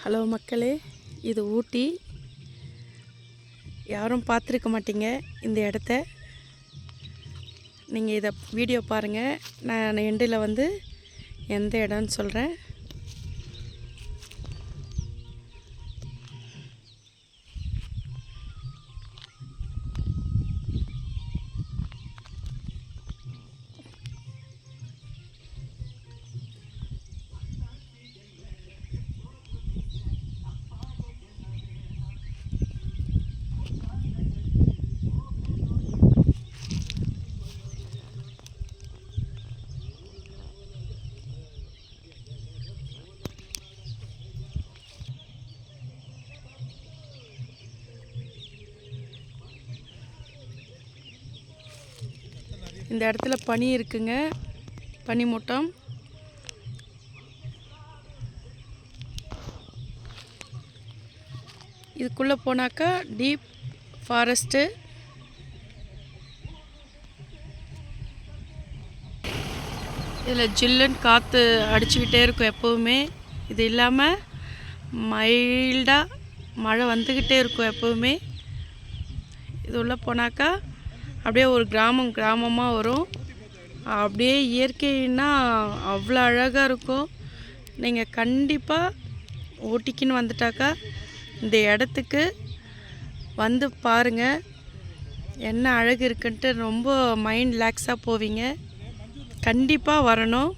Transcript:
Hello மக்களே, இது ஊட்டி. யாரும் பார்த்துருக்க மாட்டீங்க இந்த இடத்த. நீங்கள் இதை வீடியோ பாருங்கள். நான் எண்டில் எந்த இடம்னு சொல்கிறேன். இந்த இடத்துல பனி இருக்குங்க, பனி மூட்டம். இதுக்குள்ளே போனாக்கா டீப் ஃபாரஸ்ட்டு. இதில் ஜில்லுன்னு காற்று அடிச்சுக்கிட்டே இருக்கும் எப்போவுமே. இது இல்லாமல் மைல்டாக மழை வந்துக்கிட்டே இருக்கும் எப்போவுமே. இது உள்ளே போனாக்கா அப்படியே ஒரு கிராமமாக வரும். அப்படியே இயற்கைன்னா அவ்வளோ அழகாக இருக்கும். நீங்கள் கண்டிப்பாக ஊட்டிக்குன்னு வந்துட்டாக்கா இந்த இடத்துக்கு வந்து பாருங்கள். என்ன அழகு இருக்குன்ட்டு ரொம்ப மைண்ட் ரிலாக்ஸாக போவீங்க. கண்டிப்பாக வரணும்.